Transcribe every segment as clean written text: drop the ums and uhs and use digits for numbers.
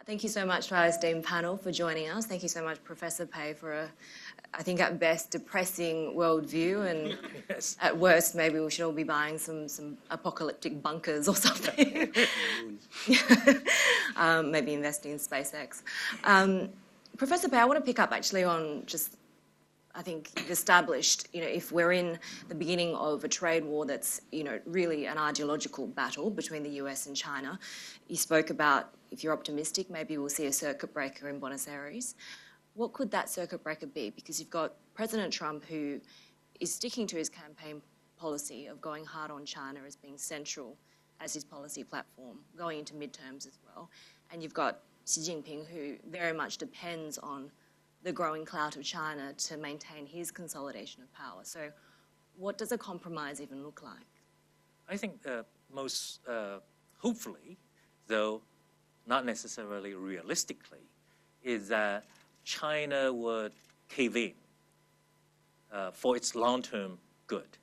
Thank you so much to our esteemed panel for joining us. Thank you so much, Professor Pei, for a, I think at best, depressing worldview, and yes, at worst, maybe we should all be buying some apocalyptic bunkers or something. Maybe investing in SpaceX. Professor Pei, I want to pick up actually on just, I think you've established, if we're in the beginning of a trade war that's, really an ideological battle between the US and China. You spoke about, if you're optimistic, maybe we'll see a circuit breaker in Buenos Aires. What could that circuit breaker be? Because you've got President Trump, who is sticking to his campaign policy of going hard on China as being central as his policy platform, going into midterms as well. And you've got Xi Jinping, who very much depends on the growing clout of China to maintain his consolidation of power. So what does a compromise even look like? I think most hopefully, though not necessarily realistically, is that China would cave in for its long-term good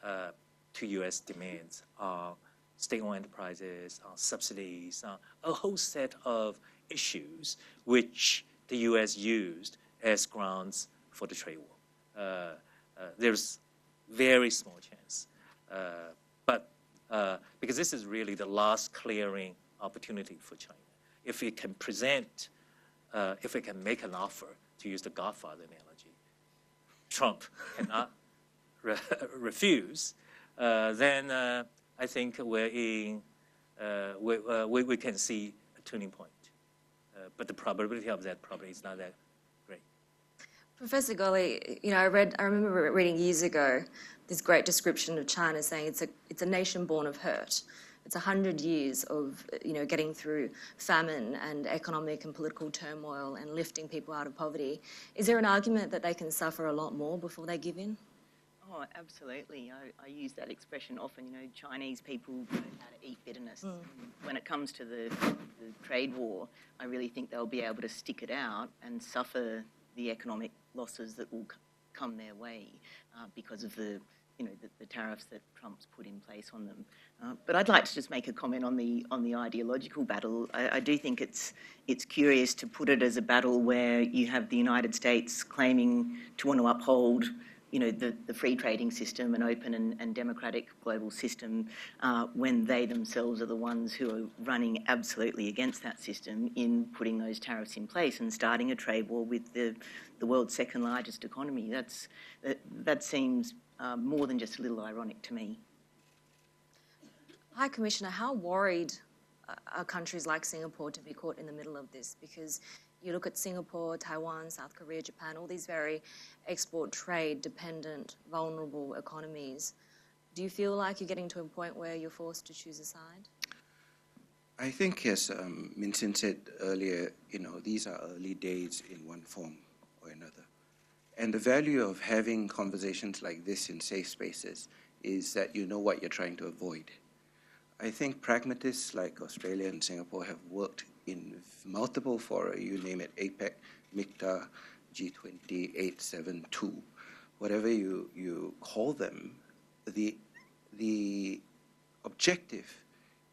to U.S. demands on state-owned enterprises, on subsidies, on a whole set of issues which the U.S. used as grounds for the trade war. There's very small chance, but because this is really the last clearing opportunity for China. If it can present, if it can make an offer, to use the Godfather analogy, Trump cannot refuse, then I think we're in, we can see a turning point. But the probability of that probably is not that great. Professor Golley, I remember reading years ago this great description of China, saying it's a nation born of hurt. It's 100 years of getting through famine and economic and political turmoil and lifting people out of poverty. Is there an argument that they can suffer a lot more before they give in? Oh, absolutely. I use that expression often. Chinese people know how to eat bitterness. When it comes to the trade war, I really think they'll be able to stick it out and suffer the economic losses that will come their way because of the tariffs that Trump's put in place on them. But I'd like to just make a comment on the ideological battle. I do think it's curious to put it as a battle where you have the United States claiming to want to uphold the free trading system, an open and democratic global system, when they themselves are the ones who are running absolutely against that system in putting those tariffs in place and starting a trade war with the world's second largest economy. That seems more than just a little ironic to me. High Commissioner, how worried are countries like Singapore to be caught in the middle of this? Because you look at Singapore, Taiwan, South Korea, Japan, all these very export trade dependent, vulnerable economies. Do you feel like you're getting to a point where you're forced to choose a side? I think, as Minxin said earlier, these are early days in one form or another. And the value of having conversations like this in safe spaces is that you know what you're trying to avoid. I think pragmatists like Australia and Singapore have worked in multiple fora, you name it, APEC, MICTA, G20, 872, whatever you call them. The objective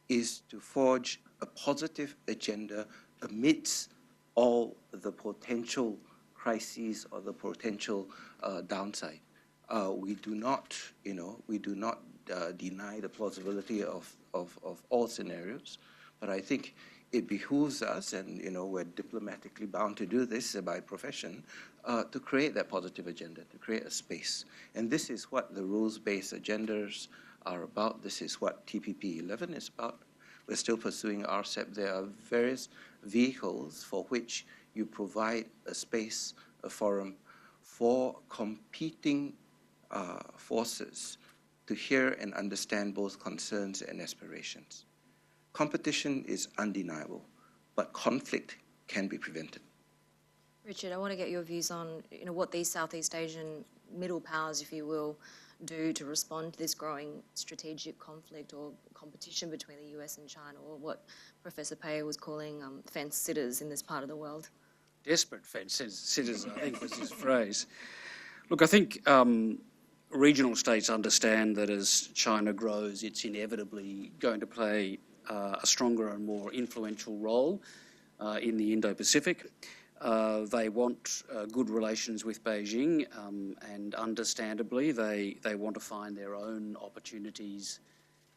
is to forge a positive agenda amidst all the potential crises or the potential downside. We do not deny the plausibility of all scenarios, but I think it behooves us, and we're diplomatically bound to do this by profession, to create that positive agenda, to create a space. And this is what the rules-based agendas are about. This is what TPP-11 is about. We're still pursuing RCEP. There are various vehicles for which you provide a space, a forum for competing forces to hear and understand both concerns and aspirations. Competition is undeniable, but conflict can be prevented. Richard, I want to get your views on what these Southeast Asian middle powers, if you will, do to respond to this growing strategic conflict or competition between the US and China, or what Professor Pei was calling fence sitters in this part of the world. Desperate fence sitters, I think was his phrase. Look, I think regional states understand that as China grows, it's inevitably going to play a stronger and more influential role. in the Indo-Pacific. They want good relations with Beijing, and understandably they want to find their own opportunities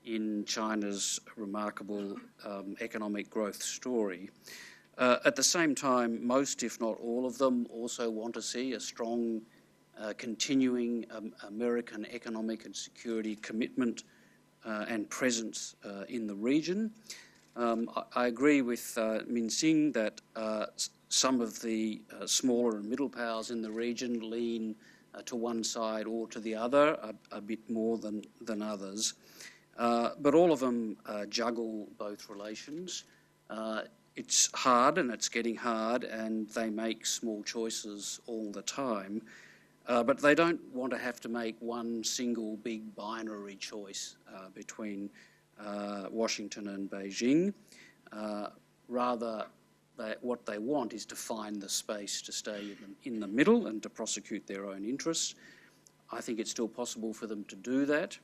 in China's remarkable economic growth story. At the same time, most, if not all of them, also want to see a strong continuing American economic and security commitment and presence in the region. I agree with Minxin that some of the smaller and middle powers in the region lean to one side or to the other a bit more than others. But all of them juggle both relations. It's hard, and it's getting hard, and they make small choices all the time. But they don't want to have to make one single big binary choice between Washington and Beijing. Rather, what they want is to find the space to stay in the middle and to prosecute their own interests. I think it's still possible for them to do that.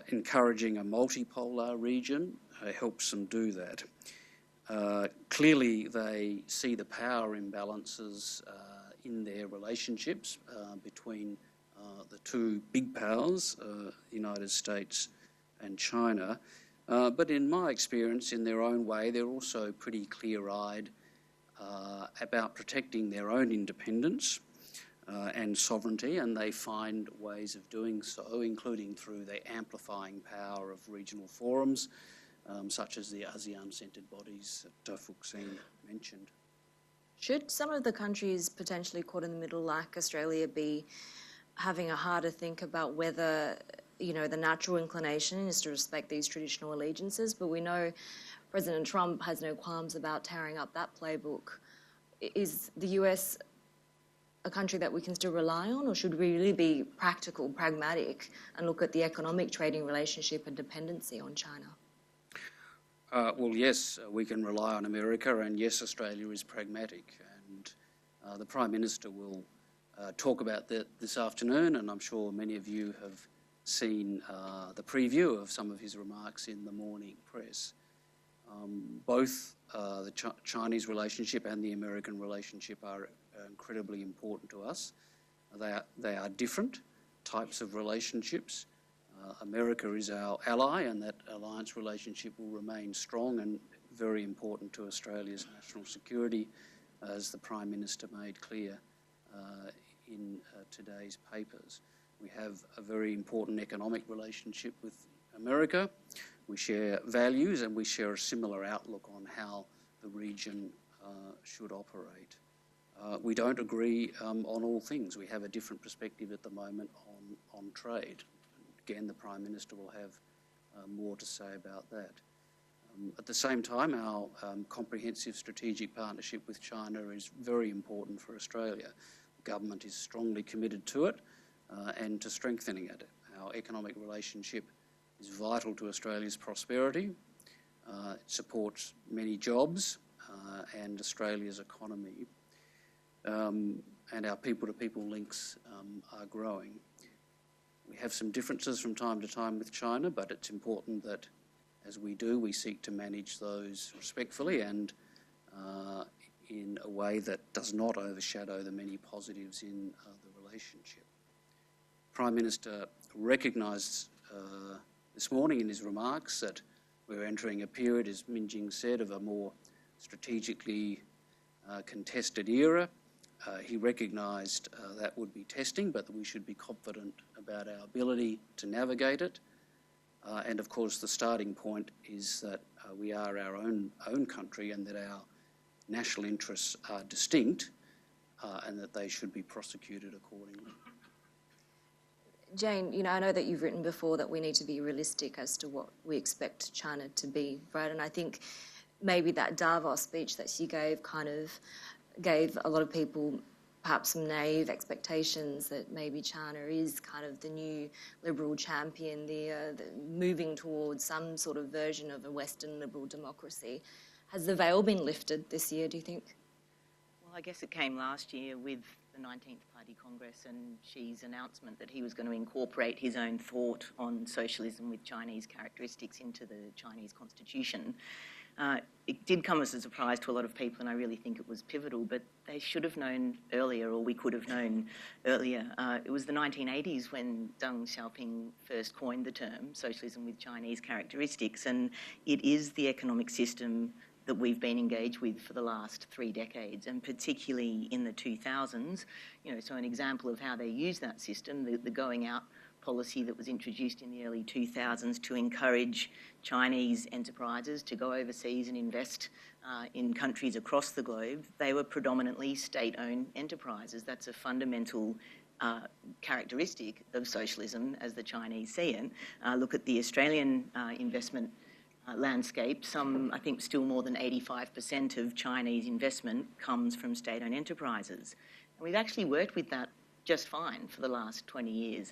Encouraging a multipolar region helps them do that. Clearly, they see the power imbalances in their relationships between the two big powers, the United States and China. But in my experience, in their own way, they're also pretty clear-eyed about protecting their own independence and sovereignty, and they find ways of doing so, including through the amplifying power of regional forums, such as the ASEAN-centred bodies that Fook Seng mentioned. Should some of the countries potentially caught in the middle, like Australia, be having a harder think about whether, you know, the natural inclination is to respect these traditional allegiances? But we know President Trump has no qualms about tearing up that playbook. Is the US a country that we can still rely on, or should we really be practical, pragmatic, and look at the economic trading relationship and dependency on China? Well, yes, we can rely on America, and yes, Australia is pragmatic. And the Prime Minister will talk about that this afternoon, and I'm sure many of you have seen the preview of some of his remarks in the morning press. Both the Chinese relationship and the American relationship are incredibly important to us. They are different types of relationships. America is our ally, and that alliance relationship will remain strong and very important to Australia's national security, as the Prime Minister made clear in today's papers. We have a very important economic relationship with America. We share values, and we share a similar outlook on how the region should operate. We don't agree on all things. We have a different perspective at the moment on trade. Again, the Prime Minister will have more to say about that. At the same time, our comprehensive strategic partnership with China is very important for Australia. The government is strongly committed to it and to strengthening it. Our economic relationship is vital to Australia's prosperity. It supports many jobs and Australia's economy. And our people-to-people links are growing. We have some differences from time to time with China, but it's important that, as we do, we seek to manage those respectfully and in a way that does not overshadow the many positives in the relationship. Prime Minister recognised this morning in his remarks that we're entering a period, as Minxin said, of a more strategically contested era. He recognised that would be testing, but that we should be confident about our ability to navigate it. And of course, the starting point is that we are our own country, and that our national interests are distinct, and that they should be prosecuted accordingly. Jane, you know, I know that you've written before that we need to be realistic as to what we expect China to be, right? And I think maybe that Davos speech that she gave kind of gave a lot of people perhaps some naive expectations that maybe China is kind of the new liberal champion, the moving towards some sort of version of a Western liberal democracy. Has the veil been lifted this year, do you think? Well, I guess it came last year with the 19th Party Congress and Xi's announcement that he was going to incorporate his own thought on socialism with Chinese characteristics into the Chinese constitution. It did come as a surprise to a lot of people, and I really think it was pivotal, but they should have known earlier, or we could have known earlier. It was the 1980s when Deng Xiaoping first coined the term socialism with Chinese characteristics, and it is the economic system that we've been engaged with for the last 3 decades, and particularly in the 2000s. So an example of how they use that system, the going out policy that was introduced in the early 2000s to encourage Chinese enterprises to go overseas and invest in countries across the globe. They were predominantly state-owned enterprises. That's a fundamental characteristic of socialism as the Chinese see it. Look at the Australian investment landscape. I think still more than 85% of Chinese investment comes from state-owned enterprises. And we've actually worked with that just fine for the last 20 years.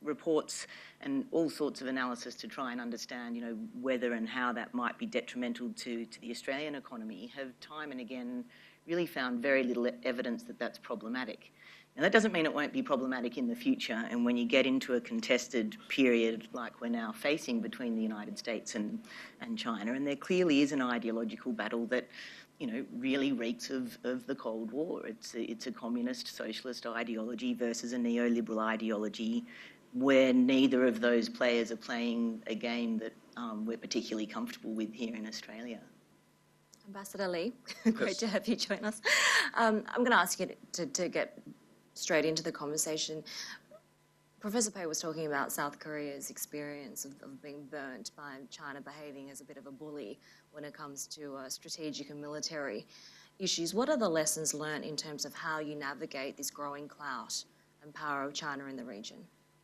Reports and all sorts of analysis to try and understand, whether and how that might be detrimental to the Australian economy have time and again really found very little evidence that that's problematic. Now, that doesn't mean it won't be problematic in the future, and when you get into a contested period like we're now facing between the United States and China, and there clearly is an ideological battle that really reeks of the Cold War. It's a communist socialist ideology versus a neoliberal ideology where neither of those players are playing a game that we're particularly comfortable with here in Australia. Ambassador Lee, great to have you join us. I'm going to ask you to get straight into the conversation. Professor Pei was talking about South Korea's experience of being burnt by China behaving as a bit of a bully when it comes to strategic and military issues. What are the lessons learned in terms of how you navigate this growing clout and power of China in the region?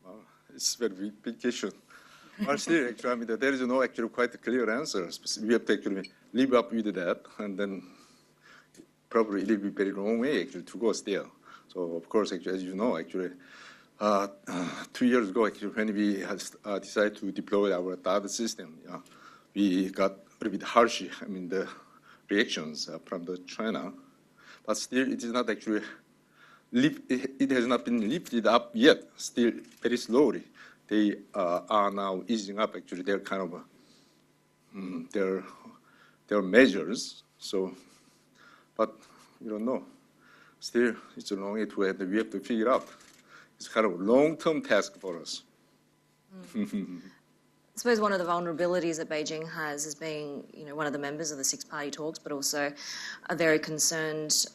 Well, it's a very big question. Well, still, actually, there is no actually quite clear answer. We have to actually live up with that, and then probably it will be very long way actually to go still. So, of course, actually, as you know, actually, 2 years ago, actually, when we decided to deploy our THAAD system, we got a little bit harsh, the reactions from China. But still, it is not actually, it has not been lifted up yet, still very slowly. They are now easing up, actually, their kind of, their measures. So, but we don't know. Still, it's a long way to end. We have to figure out. It's kind of a long-term task for us. I suppose one of the vulnerabilities that Beijing has is being, one of the members of the six-party talks, but also a very concerned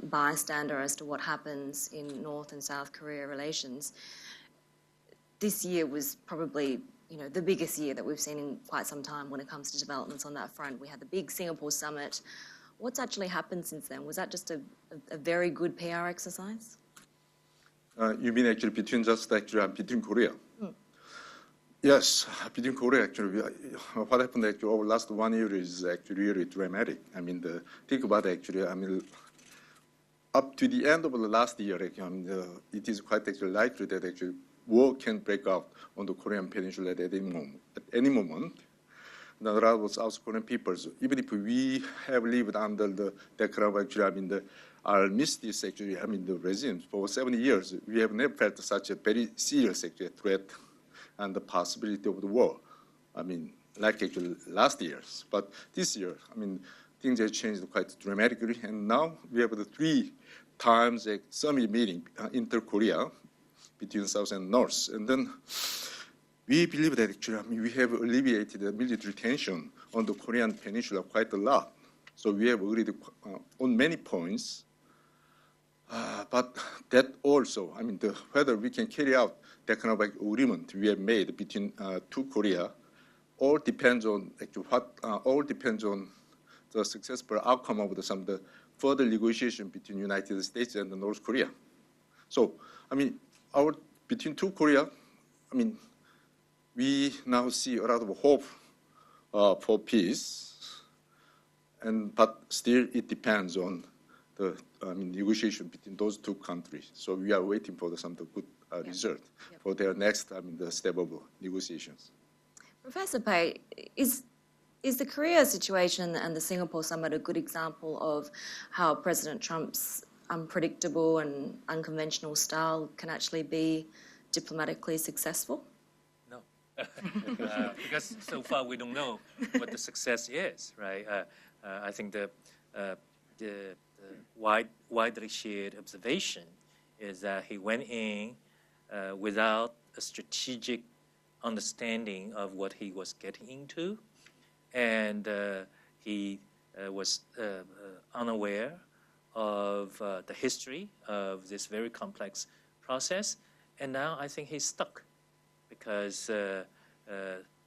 bystander as to what happens in North and South Korea relations. This year was probably, the biggest year that we've seen in quite some time when it comes to developments on that front. We had the big Singapore summit. What's actually happened since then? Was that just a very good PR exercise? You mean actually between Korea? Yes, between Korea actually, what happened actually over the last 1 year is actually really dramatic. Think about actually, up to the end of the last year, it is quite actually likely that actually war can break out on the Korean Peninsula at any moment. Now, there are South Korean peoples, even if we have lived under that kind of actually, armistice actually, the regime for 70 years, we have never felt such a very serious actually threat and the possibility of the war. Like actually last year's, but this year, things have changed quite dramatically, and now we have the 3 times a summit meeting inter-Korea between South and North, and then we believe that actually we have alleviated the military tension on the Korean Peninsula quite a lot. So we have agreed on many points. But that also, whether we can carry out that kind of agreement we have made between two Korea, all depends on the successful outcome of some of the further negotiation between United States and North Korea. So, between two Korea, we now see a lot of hope for peace, but still it depends on the negotiation between those two countries. So we are waiting for some good result for their next the step of negotiations. Professor Pei, is the Korea situation and the Singapore summit a good example of how President Trump's unpredictable and unconventional style can actually be diplomatically successful? No, because so far we don't know what the success is, right? I think the widely shared observation is that he went in without a strategic understanding of what he was getting into, and he was unaware of the history of this very complex process, and now I think he's stuck because the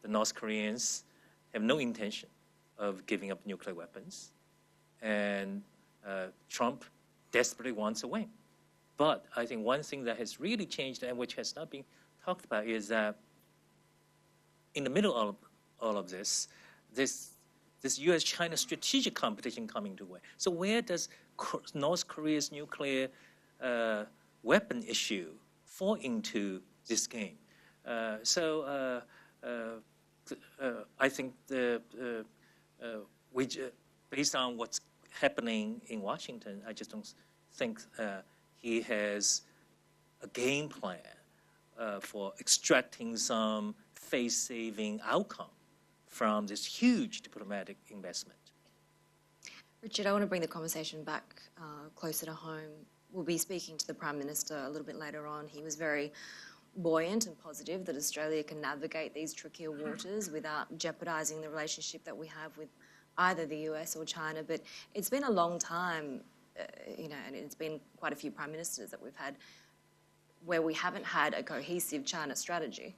North Koreans have no intention of giving up nuclear weapons, and Trump desperately wants a win. But I think one thing that has really changed and which has not been talked about is that in the middle of all of this U.S.-China strategic competition coming to where. So where does North Korea's nuclear weapon issue fall into this game? I think based on what's happening in Washington, I just don't think he has a game plan for extracting some face-saving outcome from this huge diplomatic investment. Richard, I want to bring the conversation back closer to home. We'll be speaking to the Prime Minister a little bit later on. He was very buoyant and positive that Australia can navigate these trickier waters without jeopardising the relationship that we have with either the US or China. But it's been a long time, and it's been quite a few Prime Ministers that we've had where we haven't had a cohesive China strategy.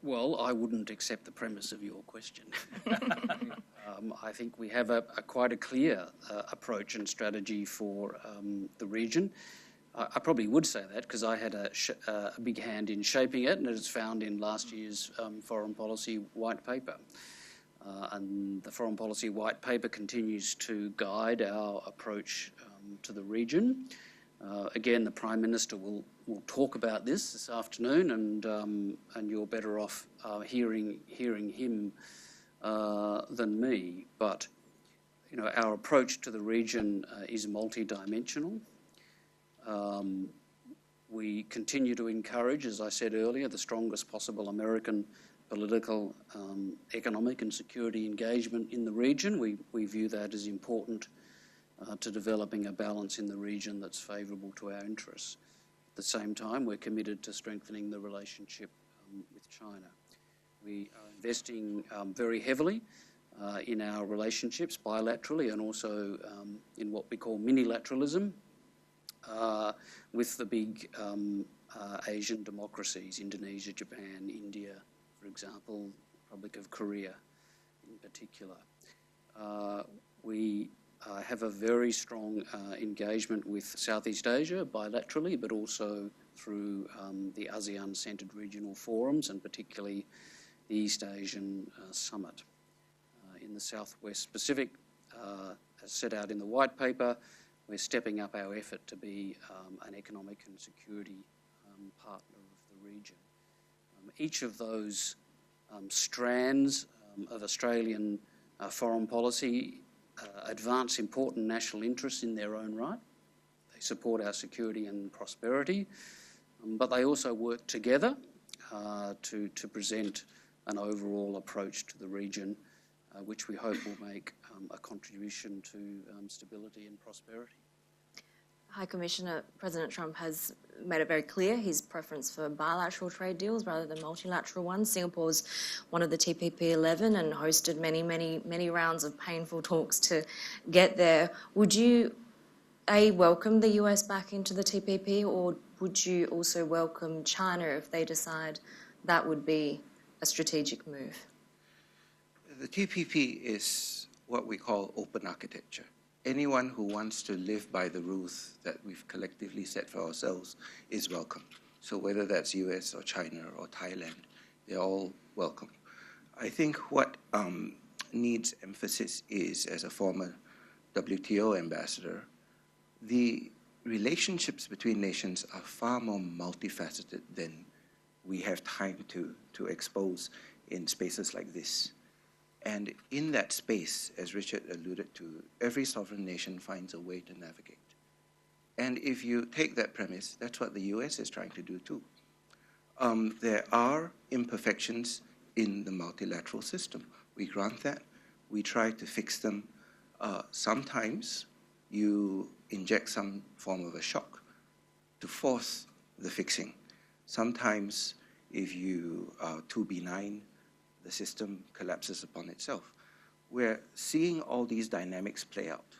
Well, I wouldn't accept the premise of your question. I think we have quite a clear approach and strategy for the region. I probably would say that because I had a big hand in shaping it, and it is found in last year's foreign policy white paper. And the foreign policy white paper continues to guide our approach to the region. Again, the Prime Minister will talk about this afternoon, and you're better off hearing him than me. But our approach to the region is multidimensional. We continue to encourage, as I said earlier, the strongest possible American political, economic and security engagement in the region. We view that as important to developing a balance in the region that's favourable to our interests. At the same time, we're committed to strengthening the relationship with China. We are investing very heavily in our relationships bilaterally and also in what we call minilateralism with the big Asian democracies, Indonesia, Japan, India, for example, Republic of Korea in particular. We have a very strong engagement with Southeast Asia bilaterally, but also through the ASEAN-centred regional forums and particularly the East Asian Summit. In the Southwest Pacific, as set out in the white paper, we're stepping up our effort to be an economic and security partner of the region. Each of those strands of Australian foreign policy advance important national interests in their own right. They support our security and prosperity, but they also work together to present an overall approach to the region, which we hope will make a contribution to stability and prosperity. High Commissioner, President Trump has made it very clear his preference for bilateral trade deals rather than multilateral ones. Singapore's one of the TPP-11 and hosted many rounds of painful talks to get there. Would you, welcome the US back into the TPP, or would you also welcome China if they decide that would be a strategic move? The TPP is what we call open architecture. Anyone who wants to live by the rules that we've collectively set for ourselves is welcome. So whether that's US or China or Thailand, they're all welcome. I think what needs emphasis is, as a former WTO ambassador, the relationships between nations are far more multifaceted than we have time to expose in spaces like this. And in that space, as Richard alluded to, every sovereign nation finds a way to navigate. And if you take that premise, that's what the US is trying to do too. There are imperfections in the multilateral system. We grant that. We try to fix them. Sometimes you inject some form of a shock to force the fixing. Sometimes if you are too benign, the system collapses upon itself. We're seeing all these dynamics play out.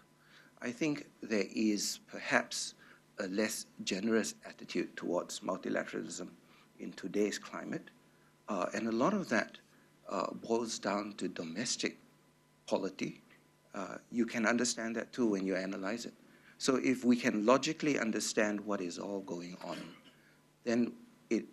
I think there is perhaps a less generous attitude towards multilateralism in today's climate, and a lot of that boils down to domestic polity. You can understand that too when you analyze it. So if we can logically understand what is all going on, then it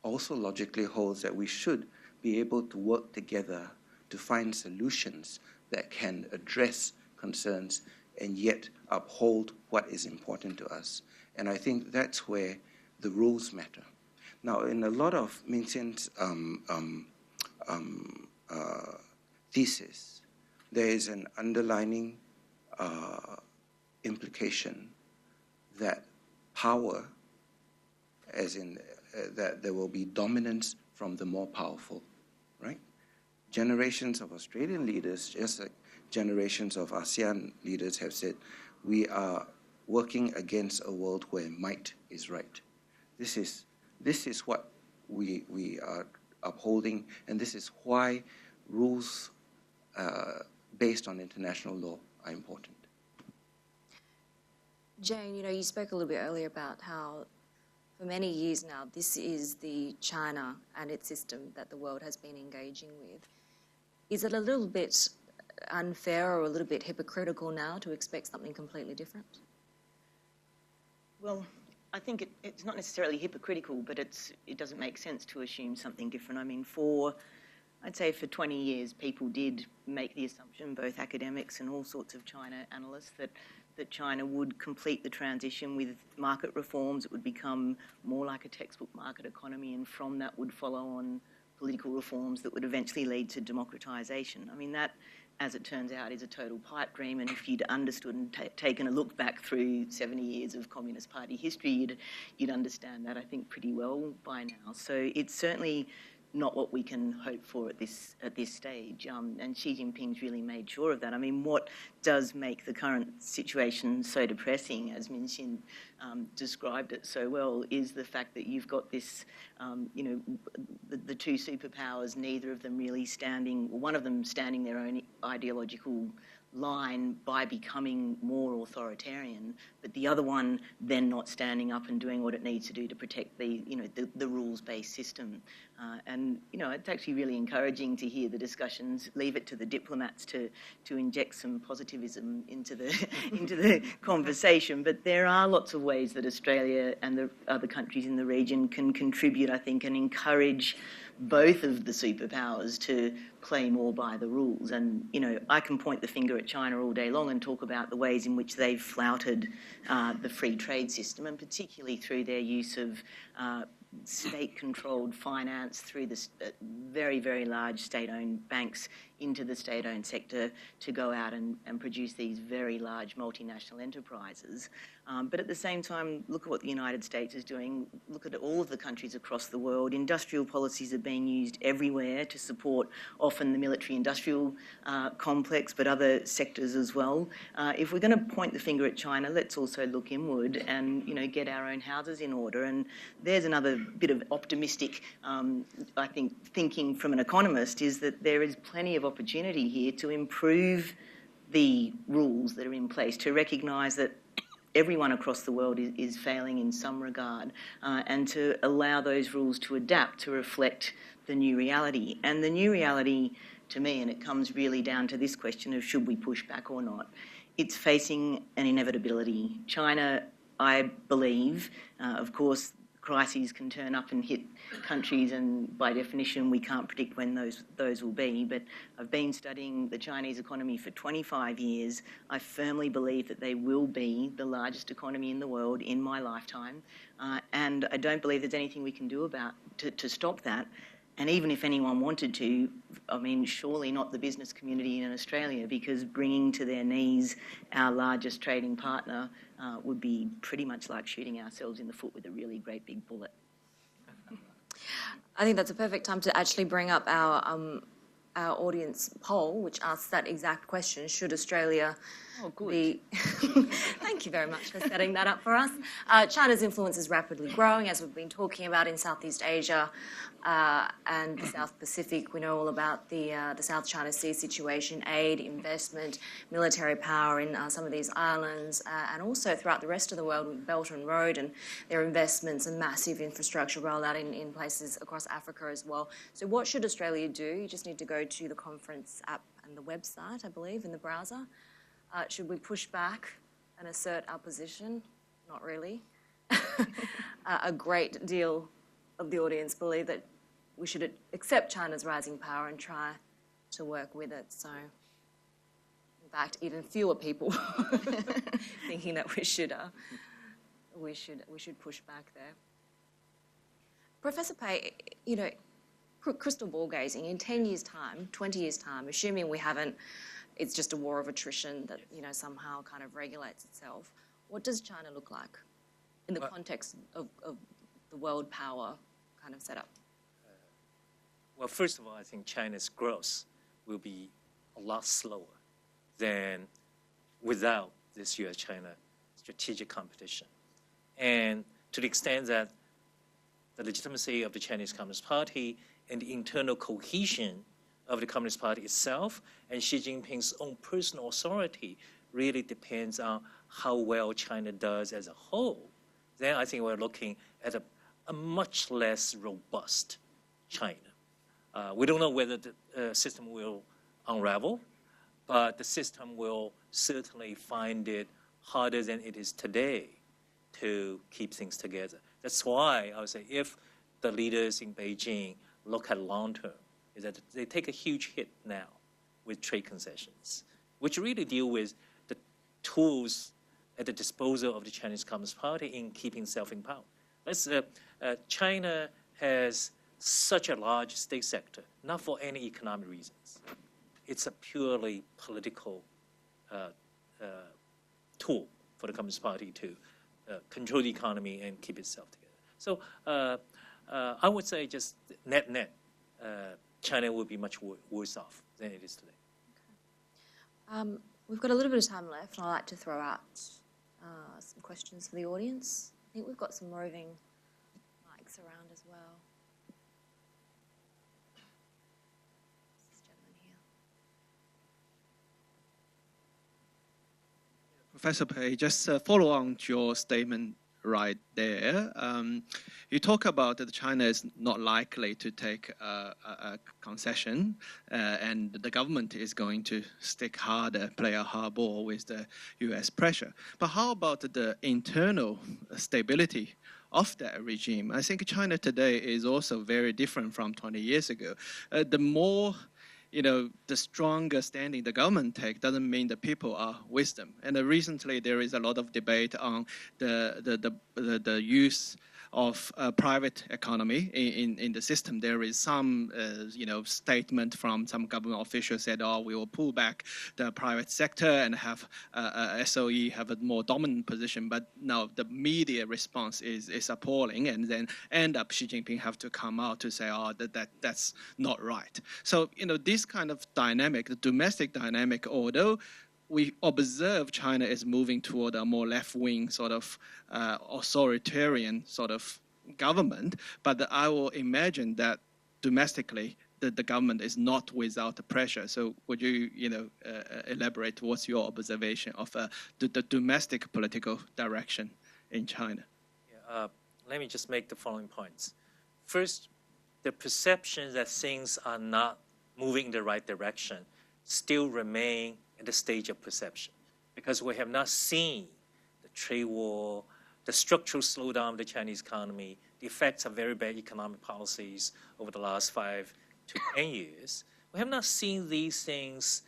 also logically holds that we should be able to work together to find solutions that can address concerns and yet uphold what is important to us. And I think that's where the rules matter. Now, in a lot of Minxin's thesis, there is an underlining implication that power, as in that there will be dominance from the more powerful, right? Generations of Australian leaders, just like generations of ASEAN leaders have said, we are working against a world where might is right. This is what we are upholding, and this is why rules based on international law are important. Jane, you spoke a little bit earlier about how for many years now, this is the China and its system that the world has been engaging with. Is it a little bit unfair or a little bit hypocritical now to expect something completely different? Well, I think it's not necessarily hypocritical, but it doesn't make sense to assume something different. I mean, I'd say for 20 years, people did make the assumption, both academics and all sorts of China analysts, that China would complete the transition with market reforms. It would become more like a textbook market economy, and from that would follow on political reforms that would eventually lead to democratisation. I mean, that, as it turns out, is a total pipe dream, and if you'd understood and taken a look back through 70 years of Communist Party history, you'd understand that, I think, pretty well by now. So it's certainly not what we can hope for at this stage, and Xi Jinping's really made sure of that. I mean, what does make the current situation so depressing, as Minxin described it so well, is the fact that you've got this, the two superpowers, neither of them really standing, or one of them standing their own ideological line by becoming more authoritarian, but the other one then not standing up and doing what it needs to do to protect the rules-based system. And it's actually really encouraging to hear the discussions. Leave it to the diplomats to inject some positivism into the conversation. But there are lots of ways that Australia and the other countries in the region can contribute, I think, and encourage both of the superpowers to play more by the rules. And, I can point the finger at China all day long and talk about the ways in which they've flouted the free trade system, and particularly through their use of state-controlled finance through the very, very large state-owned banks into the state-owned sector to go out and produce these very large multinational enterprises. But at the same time, look at what the United States is doing. Look at all of the countries across the world. Industrial policies are being used everywhere to support often the military-industrial complex, but other sectors as well. If we're going to point the finger at China, let's also look inward and get our own houses in order. And there's another bit of optimistic, I think, thinking from an economist, is that there is plenty of opportunity here to improve the rules that are in place, to recognise that everyone across the world is failing in some regard, and to allow those rules to adapt to reflect the new reality. And the new reality, to me, and it comes really down to this question of should we push back or not, it's facing an inevitability. China, I believe, of course, crises can turn up and hit countries, and by definition we can't predict when those will be, but I've been studying the Chinese economy for 25 years. I firmly believe that they will be the largest economy in the world in my lifetime, and I don't believe there's anything we can do to stop that. And even if anyone wanted to, I mean, surely not the business community in Australia, because bringing to their knees our largest trading partner would be pretty much like shooting ourselves in the foot with a really great big bullet. I think that's a perfect time to actually bring up our audience poll, which asks that exact question: should Australia be? Thank you very much for setting that up for us. China's influence is rapidly growing, as we've been talking about in Southeast Asia and the South Pacific. We know all about the South China Sea situation, aid, investment, military power in some of these islands, and also throughout the rest of the world with Belt and Road and their investments and massive infrastructure rollout in places across Africa as well. So what should Australia do? You just need to go to the conference app and the website, I believe, in the browser. Should we push back and assert our position? Not really. A great deal of the audience believe that we should accept China's rising power and try to work with it. So, in fact, even fewer people thinking that we should push back there. Professor Pei, you know, crystal ball gazing in 10 years' time, 20 years' time, assuming we haven't. It's just a war of attrition that, you know, somehow kind of regulates itself. What does China look like in the context of the world power kind of setup? Well, first of all, I think China's growth will be a lot slower than without this U.S.-China strategic competition. And to the extent that the legitimacy of the Chinese Communist Party and the internal cohesion of the Communist Party itself and Xi Jinping's own personal authority really depends on how well China does as a whole, then I think we're looking at a much less robust China. We don't know whether the system will unravel, but the system will certainly find it harder than it is today to keep things together. That's why I would say if the leaders in Beijing look at long term, is that they take a huge hit now with trade concessions, which really deal with the tools at the disposal of the Chinese Communist Party in keeping itself in power. China has such a large state sector, not for any economic reasons. It's a purely political tool for the Communist Party to control the economy and keep itself together. So I would say just net-net, China will be much worse off than it is today. Okay. We've got a little bit of time left, and I'd like to throw out some questions for the audience. I think we've got some roving mics around as well. This gentleman here. Professor Pei, just follow on to your statement right there. You talk about that China is not likely to take a concession and the government is going to stick harder, play a hard ball with the US pressure. But how about the internal stability of that regime? I think China today is also very different from 20 years ago. The more the stronger standing the government take doesn't mean the people are with them. And recently there is a lot of debate on the use of private economy in the system. There is some, statement from some government officials said, we will pull back the private sector and have SOE have a more dominant position. But now the media response is appalling, and then end up Xi Jinping have to come out to say, that's not right. So, this kind of dynamic, the domestic dynamic, although we observe China is moving toward a more left-wing sort of authoritarian sort of government, but I will imagine that domestically the government is not without the pressure. So would you, elaborate what's your observation of the domestic political direction in China? Yeah, let me just make the following points. First, the perception that things are not moving in the right direction still remain at the stage of perception, because we have not seen the trade war, the structural slowdown of the Chinese economy, the effects of very bad economic policies over the last 5 to 10 years. We have not seen these things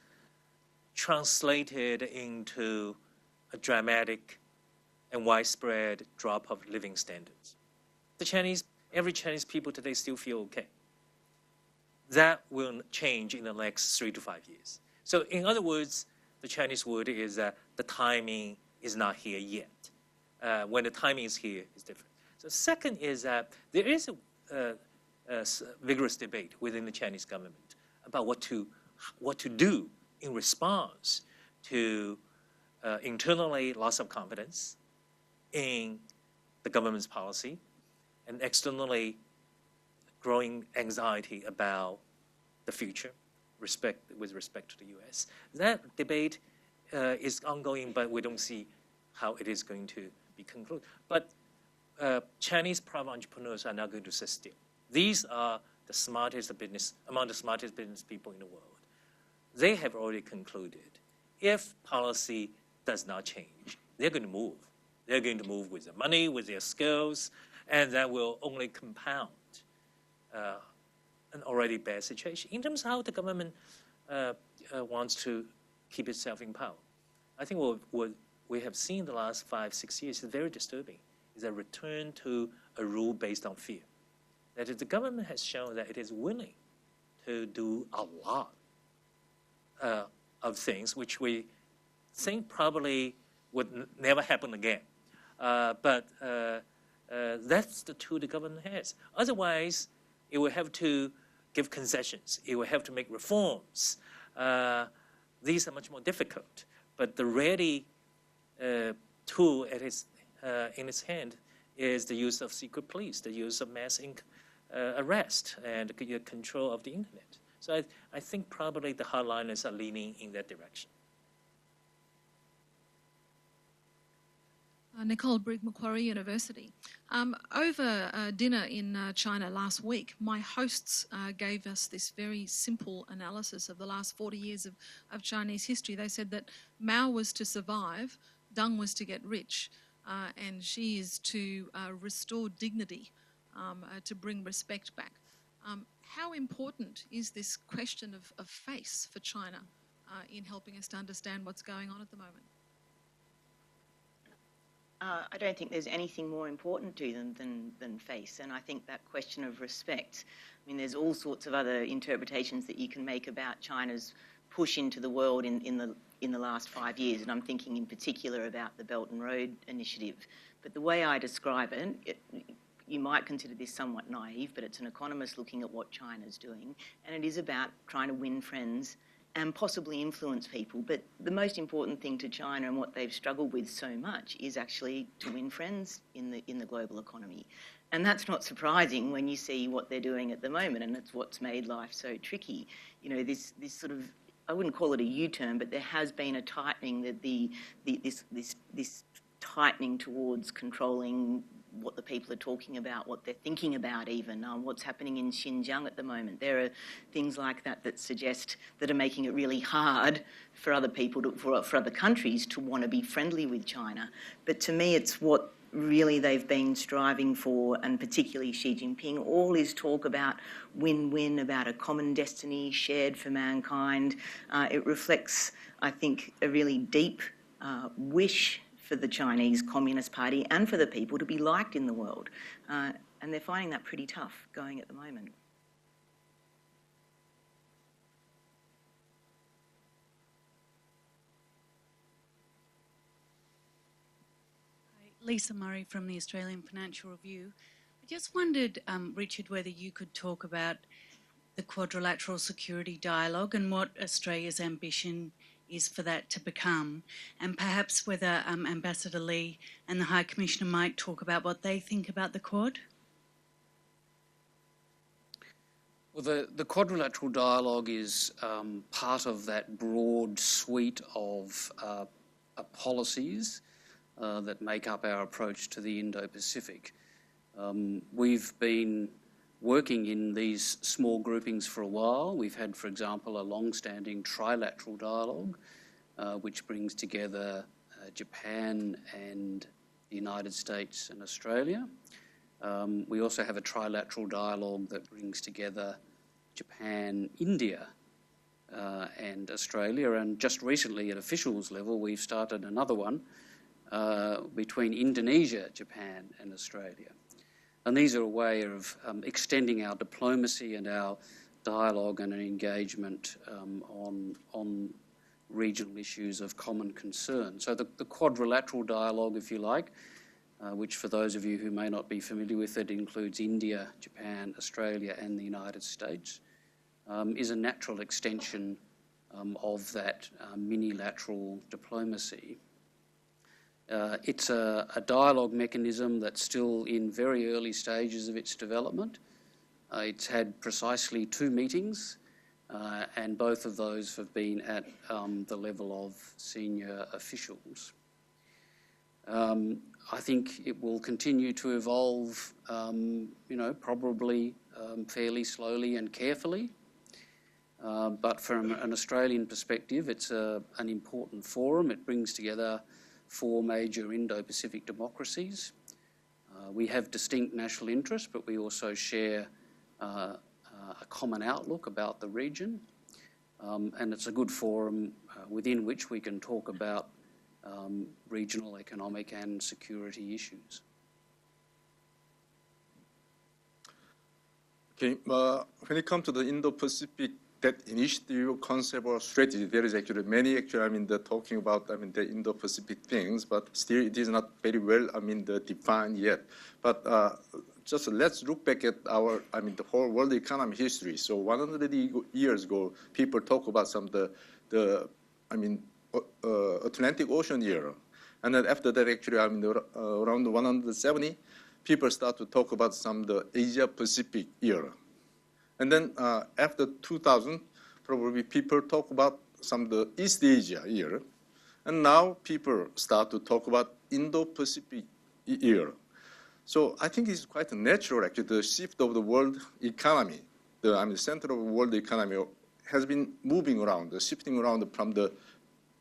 translated into a dramatic and widespread drop of living standards. Every Chinese people today still feel okay. That will change in the next 3 to 5 years. So in other words, the Chinese word is that the timing is not here yet. When the timing is here, it's different. So second is that there is vigorous debate within the Chinese government about what to do in response to internally loss of confidence in the government's policy, and externally growing anxiety about the future with respect to the U.S. That debate is ongoing, but we don't see how it is going to be concluded. But Chinese private entrepreneurs are not going to sit still. These are the smartest among the smartest business people in the world. They have already concluded if policy does not change, they're going to move. They're going to move with their money, with their skills, and that will only compound an already bad situation. In terms of how the government wants to keep itself in power, I think what we have seen the last 5-6 years is very disturbing, is a return to a rule based on fear. That is, the government has shown that it is willing to do a lot of things which we think probably would never happen again. But that's the tool the government has. Otherwise, it will have to give concessions. It will have to make reforms. These are much more difficult. But the ready tool at in its hand is the use of secret police, the use of mass arrest, and the control of the internet. So I think probably the hardliners are leaning in that direction. Nicole Brigg, Macquarie University. Over dinner in China last week, my hosts gave us this very simple analysis of the last 40 years of Chinese history. They said that Mao was to survive, Deng was to get rich, and Xi is to restore dignity, to bring respect back. How important is this question of face for China in helping us to understand what's going on at the moment? I don't think there's anything more important to them than face, and I think that question of respect. I mean, there's all sorts of other interpretations that you can make about China's push into the world in the last 5 years, and I'm thinking in particular about the Belt and Road Initiative. But the way I describe it, you might consider this somewhat naive, but it's an economist looking at what China's doing, and it is about trying to win friends and possibly influence people. But the most important thing to China and what they've struggled with so much is actually to win friends in the global economy. And that's not surprising when you see what they're doing at the moment, and it's what's made life so tricky. You know, this sort of, I wouldn't call it a U-turn, but there has been a tightening, that this tightening towards controlling what the people are talking about, what they're thinking about even, what's happening in Xinjiang at the moment. There are things like that suggest, that are making it really hard for other people, for other countries to want to be friendly with China. But to me, it's what really they've been striving for, and particularly Xi Jinping. All is talk about win-win, about a common destiny shared for mankind. It reflects, I think, a really deep wish for the Chinese Communist Party and for the people to be liked in the world. And they're finding that pretty tough going at the moment. Lisa Murray from the Australian Financial Review. I just wondered, Richard, whether you could talk about the quadrilateral security dialogue and what Australia's ambition is for that to become, and perhaps whether Ambassador Lee and the High Commissioner might talk about what they think about the Quad. Well, the quadrilateral dialogue is part of that broad suite of policies that make up our approach to the Indo-Pacific. We've been working in these small groupings for a while. We've had, for example, a long-standing trilateral dialogue, which brings together Japan and the United States and Australia. We also have a trilateral dialogue that brings together Japan, India, and Australia. And just recently, at officials level, we've started another one between Indonesia, Japan, and Australia. And these are a way of extending our diplomacy and our dialogue and an engagement on regional issues of common concern. So the quadrilateral dialogue, if you like, which for those of you who may not be familiar with it includes India, Japan, Australia and the United States, is a natural extension of that minilateral diplomacy. It's a dialogue mechanism that's still in very early stages of its development. It's had precisely 2 meetings, and both of those have been at the level of senior officials. I think it will continue to evolve, probably fairly slowly and carefully. But from an Australian perspective, it's an important forum. It brings together 4 major Indo-Pacific democracies. We have distinct national interests, but we also share a common outlook about the region. And it's a good forum within which we can talk about regional economic and security issues. Okay, when it comes to the Indo-Pacific, that initiative, concept, or strategy, there is actually many, talking about, the Indo-Pacific things, but still it is not very well, defined yet. But just let's look back at our, the whole world economy history. So 100 years ago, people talk about some of the Atlantic Ocean era. And then after that, actually, around 170, people start to talk about some of the Asia-Pacific era. And then after 2000, probably people talk about some of the East Asia era. And now people start to talk about Indo-Pacific era. So I think it's quite natural, actually, the shift of the world economy. The center of the world economy has been moving around, shifting around from the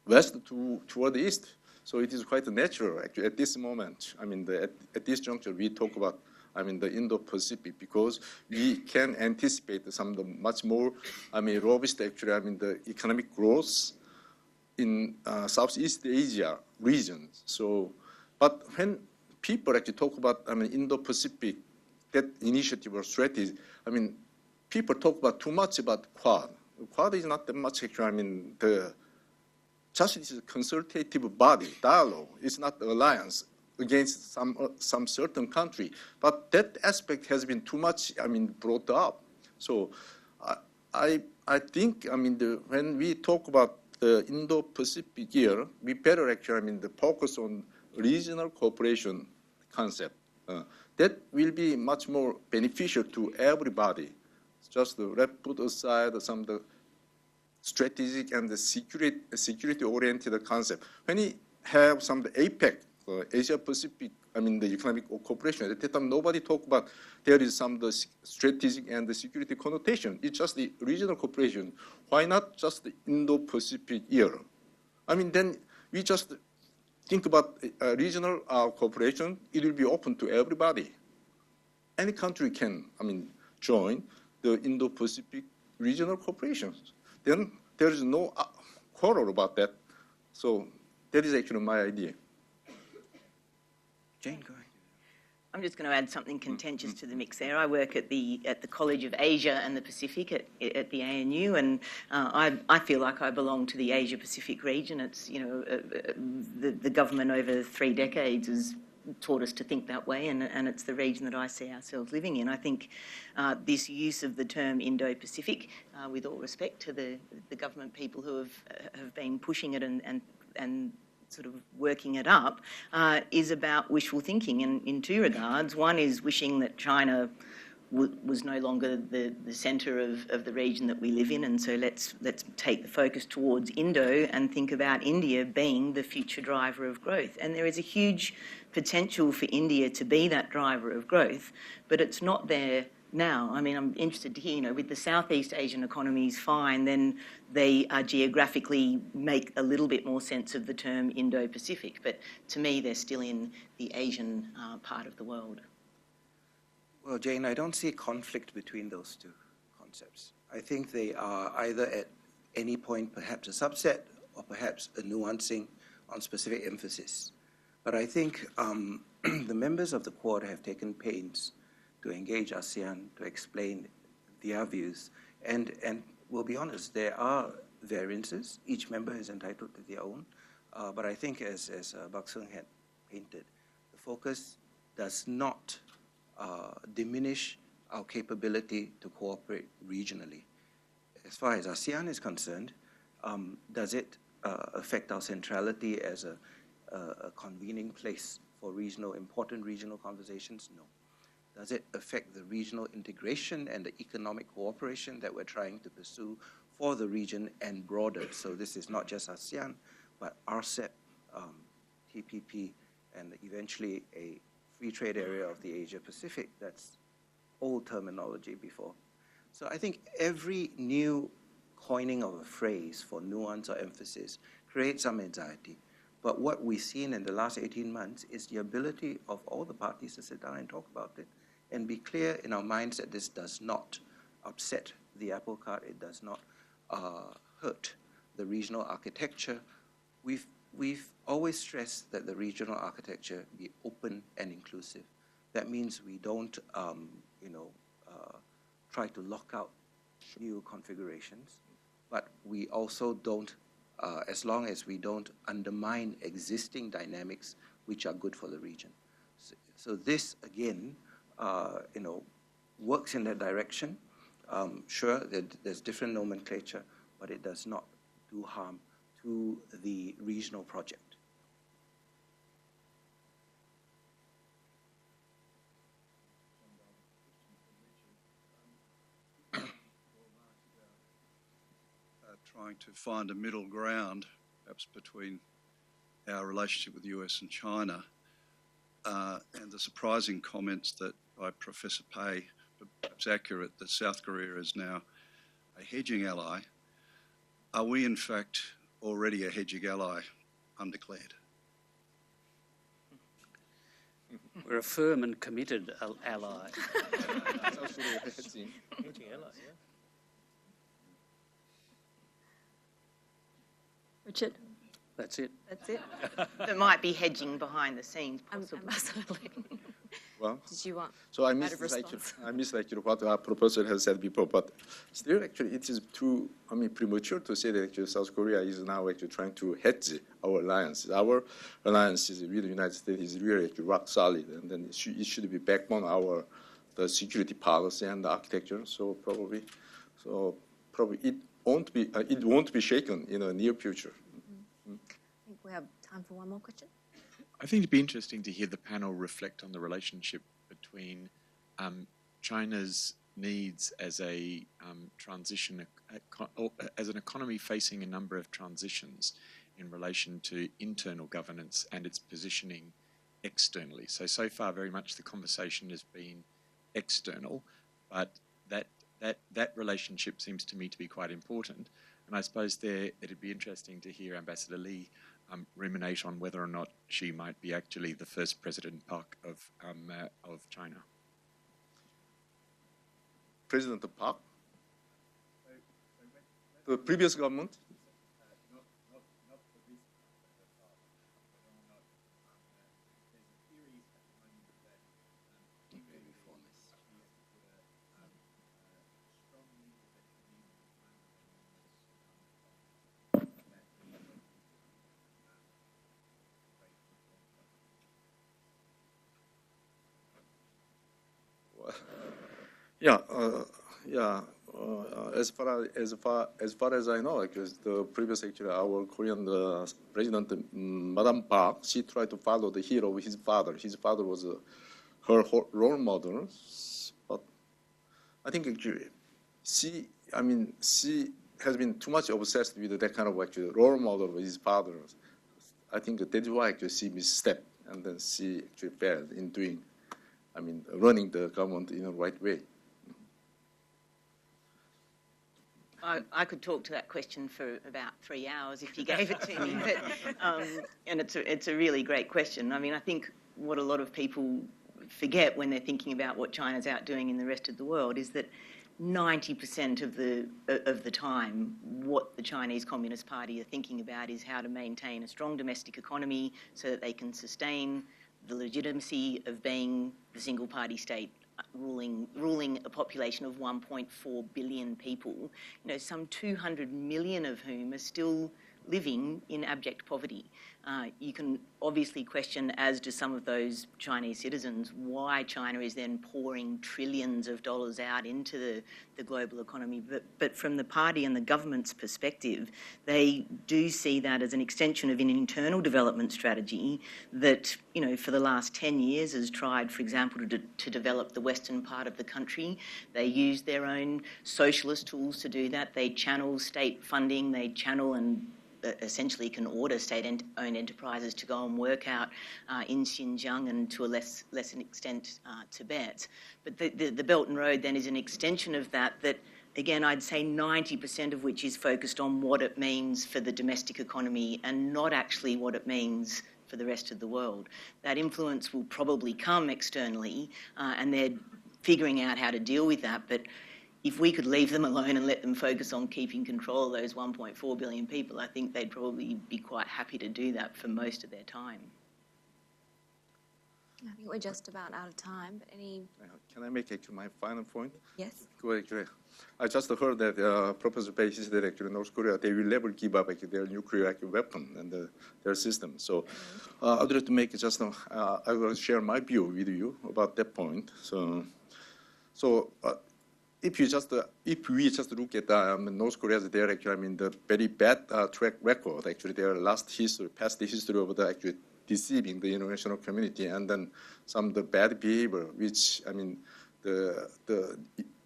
west toward the east. So it is quite natural, actually, at this moment. At this juncture, we talk about, the Indo-Pacific, because we can anticipate some of the much more, robust, actually, the economic growth in Southeast Asia regions. So, but when people actually talk about, Indo-Pacific, that initiative or strategy, people talk about too much about Quad. Quad is not that much, actually, just it's a consultative body, dialogue. It's not alliance against some certain country. But that aspect has been too much, brought up. So I think, when we talk about the Indo-Pacific here, we better actually, focus on regional cooperation concept. That will be much more beneficial to everybody. Just let's put aside some of the strategic and the security-oriented concept. When you have some of the APEC, Asia-Pacific, the economic cooperation, at that time nobody talked about there is some of the strategic and the security connotation. It's just the regional cooperation. Why not just the Indo-Pacific era? Then we just think about regional cooperation. It will be open to everybody. Any country can, join the Indo-Pacific regional cooperation. Then there is no quarrel about that. So that is actually my idea. Jane, go ahead. I'm just going to add something contentious to the mix there. I work at the College of Asia and the Pacific at the ANU, and I feel like I belong to the Asia-Pacific region. It's, the government over 3 decades has taught us to think that way, and it's the region that I see ourselves living in. I think this use of the term Indo-Pacific, with all respect to the government people who have been pushing it and sort of working it up, is about wishful thinking in 2 regards. One is wishing that China was no longer the centre of the region that we live in, and so let's take the focus towards Indo and think about India being the future driver of growth. And there is a huge potential for India to be that driver of growth, but it's not there now. I'm interested to hear, with the Southeast Asian economies fine, then they geographically make a little bit more sense of the term Indo-Pacific, but to me they're still in the Asian part of the world. Well, Jane, I don't see conflict between those 2 concepts. I think they are either at any point perhaps a subset or perhaps a nuancing on specific emphasis. But I think the members of the Quad have taken pains to engage ASEAN, to explain their views. And we'll be honest, there are variances. Each member is entitled to their own. But I think as Baeksoon had painted, the focus does not diminish our capability to cooperate regionally. As far as ASEAN is concerned, does it affect our centrality as a convening place for important regional conversations? No. Does it affect the regional integration and the economic cooperation that we're trying to pursue for the region and broader? So this is not just ASEAN, but RCEP, TPP, and eventually a free trade area of the Asia-Pacific. That's old terminology before. So I think every new coining of a phrase for nuance or emphasis creates some anxiety. But what we've seen in the last 18 months is the ability of all the parties to sit down and talk about it and be clear in our minds that this does not upset the apple cart, it does not hurt the regional architecture. We've always stressed that the regional architecture be open and inclusive. That means we don't, try to lock out new configurations, but we also don't, as long as we don't undermine existing dynamics which are good for the region. So this, again, works in that direction. Sure, there's different nomenclature, but it does not do harm to the regional project. Trying to find a middle ground, perhaps between our relationship with the US and China, and the surprising comments that by Professor Pei, perhaps accurate, that South Korea is now a hedging ally. Are we in fact already a hedging ally, undeclared? We're a firm and committed ally. Hedging ally, yeah. Richard? That's it. That's it? There might be hedging behind the scenes, possibly. Absolutely. Well, Did you want so I out missed of response? what our professor has said before, but still actually it is too, premature to say that actually South Korea is now actually trying to hedge our alliance. Our alliance is with the United States is really actually rock solid, and then it should be backbone the security policy and the architecture. So probably it won't be shaken in the near future. I think we have time for one more question. I think it'd be interesting to hear the panel reflect on the relationship between China's needs as a as an economy facing a number of transitions in relation to internal governance and its positioning externally. So far very much the conversation has been external, but that relationship seems to me to be quite important. And I suppose it'd be interesting to hear Ambassador Lee ruminate on whether or not she might be actually the first President Park of China. President Park, the previous government. As far as I know, because the previous our Korean President, Madam Park, she tried to follow the hero of his father. His father was her role model, but I think actually she has been too much obsessed with that kind of actually role model of his father. I think that is why actually she misstepped, and then she actually failed in doing, running the government in the right way. I could talk to that question for about 3 hours if you gave it to me, and it's a really great question. I think what a lot of people forget when they're thinking about what China's out doing in the rest of the world is that 90% of the time, what the Chinese Communist Party are thinking about is how to maintain a strong domestic economy so that they can sustain the legitimacy of being the single-party state, ruling a population of 1.4 billion people, some 200 million of whom are still living in abject poverty. You can obviously question, as do some of those Chinese citizens, why China is then pouring trillions of dollars out into the global economy. But from the party and the government's perspective, they do see that as an extension of an internal development strategy that, you know, for the last 10 years has tried, for example, to develop the western part of the country. They use their own socialist tools to do that. They channel state funding, they channel and essentially can order state-owned enterprises to go and work out in Xinjiang and to a lesser extent Tibet. But the Belt and Road then is an extension of that, again, I'd say 90% of which is focused on what it means for the domestic economy and not actually what it means for the rest of the world. That influence will probably come externally and they're figuring out how to deal with that. But if we could leave them alone and let them focus on keeping control of those 1.4 billion people, I think they'd probably be quite happy to do that for most of their time. I think we're just about out of time, but any... Can I make actually my final point? Yes. Go actually. I just heard that Professor Pei said that actually North Korea, they will never give up actually their nuclear weapon and their system. So I'd like to make just, I will share my view with you about that point. So if we just look at North Korea's their actually, the very bad track record, actually their past history of the actually deceiving the international community, and then some of the bad behavior, which the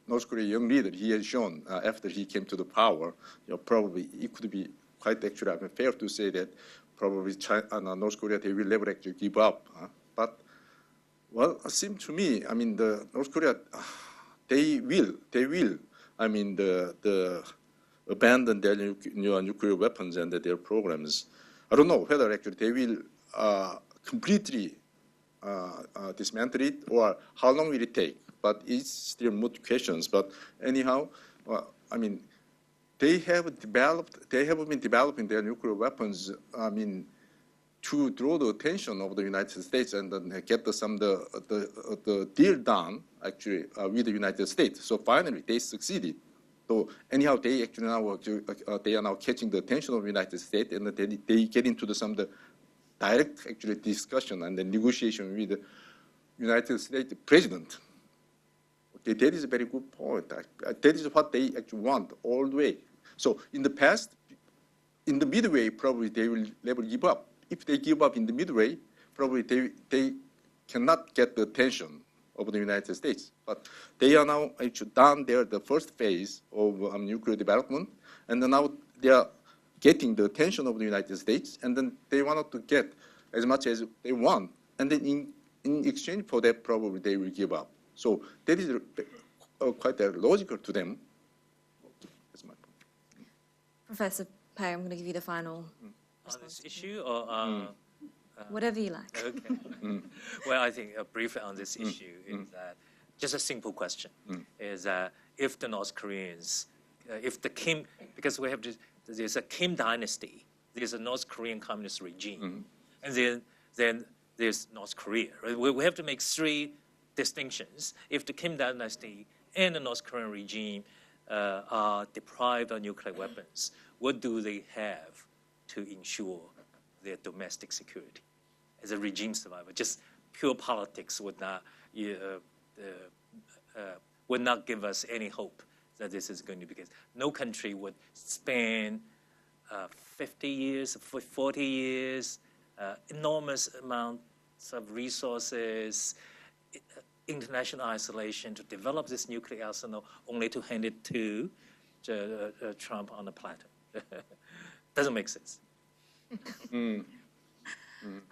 North Korean young leader he has shown after he came to the power, probably it could be quite actually fair to say that probably China, North Korea they will never actually give up. But well, it seems to me, the North Korea. They will. The abandon their nuclear weapons and their programs. I don't know whether actually they will completely dismantle it or how long will it take. But it's still moot questions. But anyhow, they have been developing their nuclear weapons. To draw the attention of the United States and then get the deal done actually with the United States. So finally they succeeded. So anyhow they actually now they are now catching the attention of the United States, and they get into some of the direct actually discussion and the negotiation with the United States president. Okay, that is a very good point. That is what they actually want all the way. So in the past, in the midway, probably they will never give up. If they give up in the midway, probably they cannot get the attention of the United States. But they are now actually done the first phase of nuclear development, and then now they are getting the attention of the United States, and then they wanted to get as much as they want, and then in exchange for that, probably they will give up. So that is quite logical to them. That's my point. Professor Pei, I'm going to give you the final. On this issue, or whatever you like. Okay. Well, I think briefly on this issue is that just a simple question is that if the North Koreans, if the Kim, because we have there's a Kim dynasty, there's a North Korean communist regime, and then there's North Korea. Right? We have to make three distinctions. If the Kim dynasty and the North Korean regime are deprived of nuclear weapons, what do they have to ensure their domestic security? As a regime survivor, just pure politics would not give us any hope that this is going to be the case. No country would spend 50 years, 40 years, enormous amounts of resources, international isolation to develop this nuclear arsenal, only to hand it to Trump on a platter. Doesn't make sense. I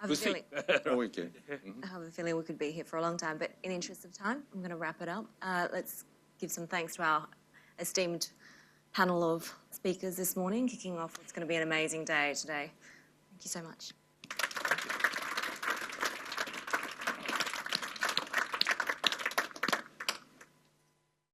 have a feeling we could be here for a long time, but in the interest of time, I'm going to wrap it up. Let's give some thanks to our esteemed panel of speakers this morning, kicking off what's going to be an amazing day today. Thank you so much.